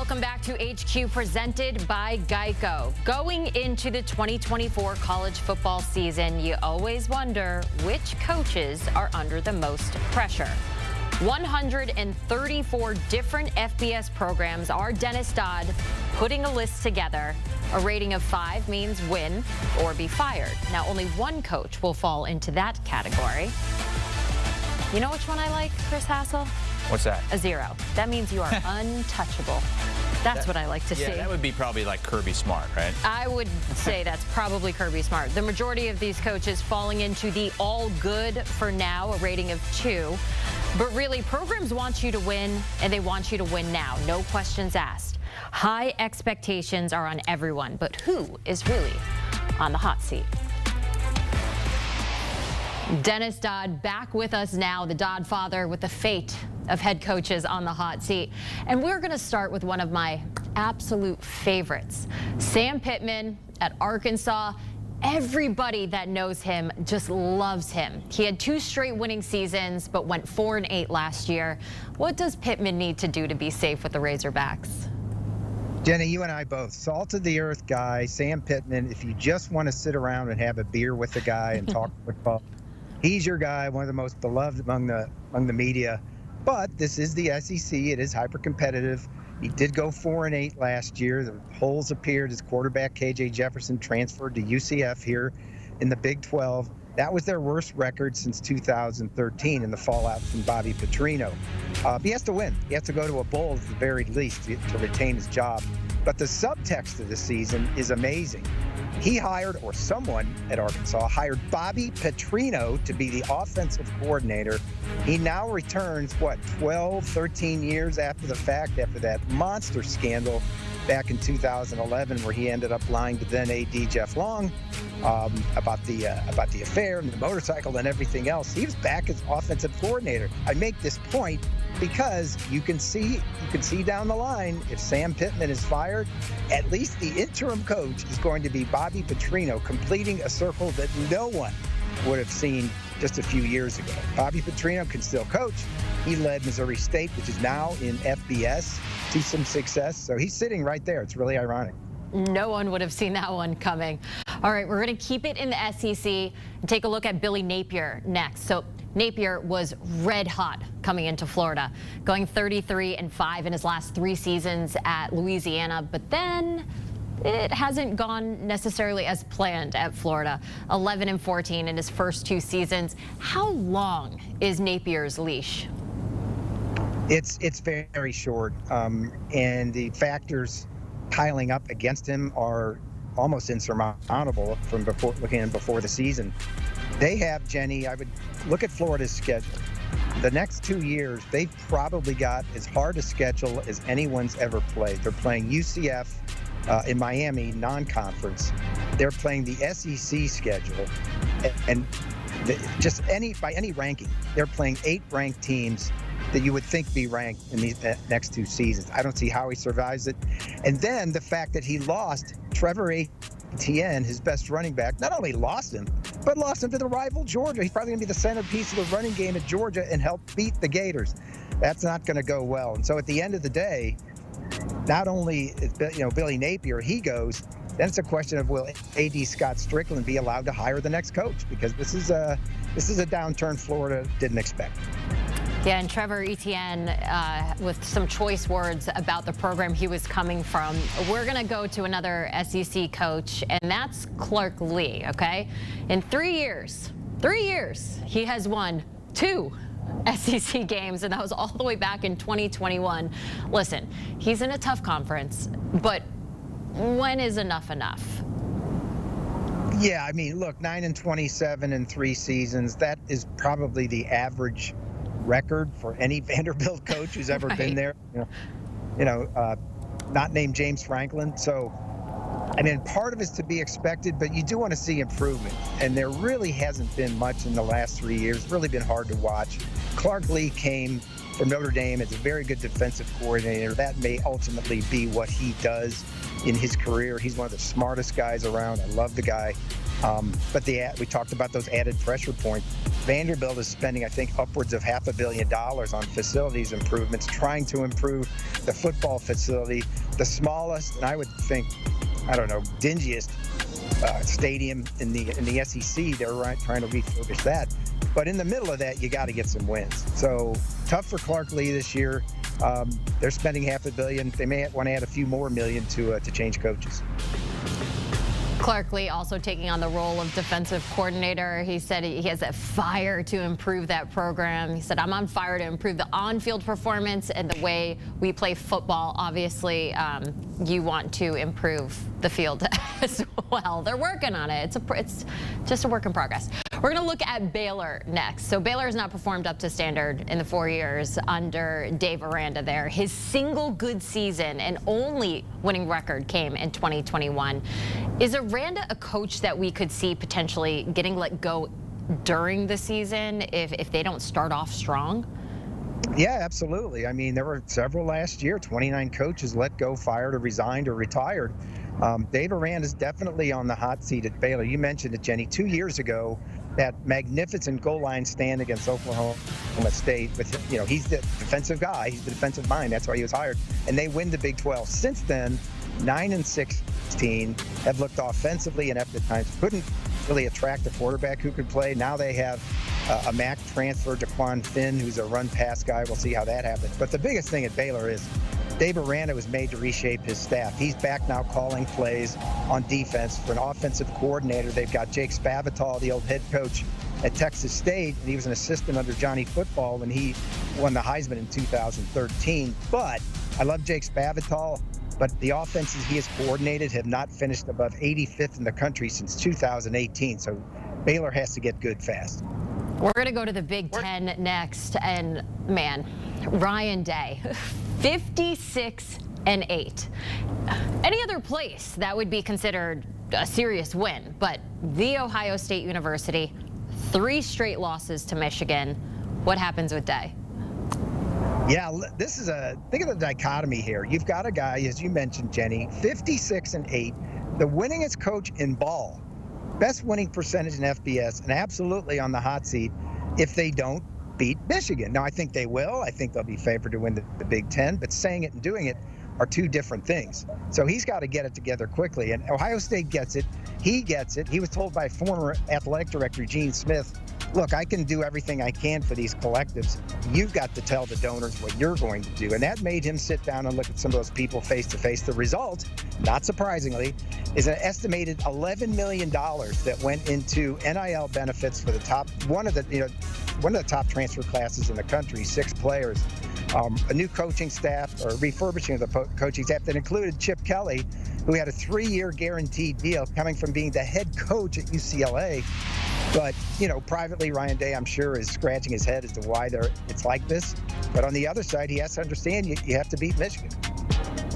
Welcome back to HQ, presented by Geico. Going into the 2024 college football season, you always wonder which coaches are under the most pressure. 134 different FBS programs are Dennis Dodd putting a list together. A rating of 5 means win or be fired. Now, only one coach will fall into that category. You know which one I like, Chris Hassel? What's that? A 0. That means you are untouchable. That's what I like to see. Yeah, that would be probably like Kirby Smart, right? I would say that's probably Kirby Smart. The majority of these coaches falling into the all good for now, a rating of 2. But really, programs want you to win, and they want you to win now. No questions asked. High expectations are on everyone, but who is really on the hot seat? Dennis Dodd back with us now, the Dodd father, with the fate of head coaches on the hot seat. And we're going to start with one of my absolute favorites, Sam Pittman at Arkansas. Everybody that knows him just loves him. He had 2 straight winning seasons, but went 4-8 last year. What does Pittman need to do to be safe with the Razorbacks? Jenny, you and I both. Salt of the earth guy, Sam Pittman. If you just want to sit around and have a beer with the guy and talk football, he's your guy, one of the most beloved among the media. But this is the SEC. It is hyper-competitive. He did go 4-8 last year. The holes appeared. His quarterback, KJ Jefferson, transferred to UCF here in the Big 12. That was their worst record since 2013 in the fallout from Bobby Petrino. He has to win. He has to go to a bowl at the very least to retain his job. But the subtext of the season is amazing. He hired, or someone at Arkansas, hired Bobby Petrino to be the offensive coordinator. He now returns, 12, 13 years after the fact, after that monster scandal back in 2011, where he ended up lying to then AD Jeff Long about the affair and the motorcycle and everything else. He was back as offensive coordinator. I make this point because you can see down the line, if Sam Pittman is fired, at least the interim coach is going to be Bobby Petrino, completing a circle that no one would have seen just a few years ago. Bobby Petrino can still coach. He led Missouri State, which is now in FBS, to some success. So he's sitting right there. It's really ironic. No one would have seen that one coming. All right, we're going to keep it in the SEC and take a look at Billy Napier next. So Napier was red hot coming into Florida, going 33-5 in his last 3 seasons at Louisiana, but then it hasn't gone necessarily as planned at Florida. 11-14 in his first 2 seasons. How long is Napier's leash? It's very short, and the factors piling up against him are almost insurmountable from before the season. They have, Jenny, I would look at Florida's schedule. The next 2 years, they've probably got as hard a schedule as anyone's ever played. They're playing UCF in Miami, non-conference. They're playing the SEC schedule, and just by any ranking, they're playing 8 ranked teams that you would think be ranked in these next 2 seasons. I don't see how he survives it. And then the fact that he lost Trevor Etienne, his best running back, not only lost him, but lost him to the rival Georgia. He's probably going to be the centerpiece of the running game at Georgia and help beat the Gators. That's not going to go well. And so at the end of the day, not only is Billy Napier, he goes, then it's a question of will A.D. Scott Strickland be allowed to hire the next coach, because this is a downturn Florida didn't expect. Yeah, and Trevor Etienne with some choice words about the program he was coming from. We're going to go to another SEC coach, and that's Clark Lea, okay? In 3 years, he has won 2 SEC games, and that was all the way back in 2021. Listen, he's in a tough conference, but when is enough enough? Yeah, I mean, look, 9-27 in 3 seasons, that is probably the average record for any Vanderbilt coach who's ever been there. Not named James Franklin. So, I mean, part of it's to be expected, but you do want to see improvement. And there really hasn't been much in the last 3 years. It's really been hard to watch. Clark Lea came from Notre Dame as a very good defensive coordinator. That may ultimately be what he does in his career. He's one of the smartest guys around. I love the guy. But we talked about those added pressure points. Vanderbilt is spending, I think, upwards of $500 million on facilities improvements, trying to improve the football facility, the smallest, and I would think, I don't know, dingiest stadium in the SEC. They're trying to refurbish that. But in the middle of that, you got to get some wins. So tough for Clark Lee this year. They're spending $500 million. They may want to add a few more million to change coaches. Clark Lee also taking on the role of defensive coordinator. He said he has that fire to improve that program. He said, I'm on fire to improve the on-field performance and the way we play football. Obviously, you want to improve the field as well. They're working on it. It's just a work in progress. We're going to look at Baylor next. So Baylor has not performed up to standard in the 4 years under Dave Aranda there. His single good season and only winning record came in 2021. Is Aranda a coach that we could see potentially getting let go during the season if they don't start off strong? Yeah, absolutely. I mean, there were several last year, 29 coaches let go, fired, or resigned, or retired. Dave Aranda is definitely on the hot seat at Baylor. You mentioned it, Jenny. 2 years ago, that magnificent goal line stand against Oklahoma State. With, you know, he's the defensive guy. He's the defensive mind. That's why he was hired. And they win the Big 12. Since then, 9-16 have looked offensively and at times couldn't really attract a quarterback who could play. Now they have a MAC transfer, Jaquan Finn, who's a run-pass guy. We'll see how that happens. But the biggest thing at Baylor is Dave Aranda was made to reshape his staff. He's back now calling plays on defense. For an offensive coordinator, they've got Jake Spavital, the old head coach at Texas State, and he was an assistant under Johnny Football when he won the Heisman in 2013. But I love Jake Spavital, but the offenses he has coordinated have not finished above 85th in the country since 2018. So Baylor has to get good fast. We're going to go to the Big Ten next, and man, Ryan Day, 56-8. Any other place that would be considered a serious win, but The Ohio State University, 3 straight losses to Michigan. What happens with Day? Yeah, this is think of the dichotomy here. You've got a guy, as you mentioned, Jenny, 56-8, the winningest coach in ball, best winning percentage in FBS, and absolutely on the hot seat if they don't beat Michigan. Now, I think they will. I think they'll be favored to win the Big Ten, but saying it and doing it are two different things. So he's got to get it together quickly, and Ohio State gets it. He gets it. He was told by former athletic director Gene Smith, look, I can do everything I can for these collectives. You've got to tell the donors what you're going to do. And that made him sit down and look at some of those people face to face. The result, not surprisingly, is an estimated $11 million that went into NIL benefits for the top, one of the top transfer classes in the country, 6 players. A new coaching staff, or refurbishing of the coaching staff that included Chip Kelly, who had a 3-year guaranteed deal coming from being the head coach at UCLA. But, you know, privately, Ryan Day, I'm sure, is scratching his head as to why it's like this. But on the other side, he has to understand you have to beat Michigan.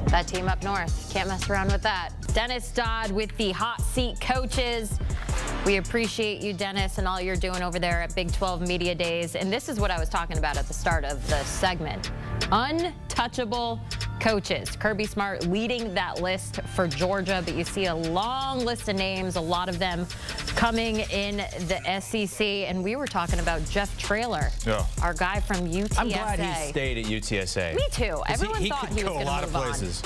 That team up north, can't mess around with that. Dennis Dodd with the hot seat coaches. We appreciate you, Dennis, and all you're doing over there at Big 12 Media Days. And this is what I was talking about at the start of the segment. Untouchable coaches. Kirby Smart leading that list for Georgia, but you see a long list of names, a lot of them coming in the SEC. And we were talking about Jeff Traylor, our guy from UTSA. I'm glad he stayed at UTSA. Me too. Everyone thought he was going to move on. He could go a lot of places.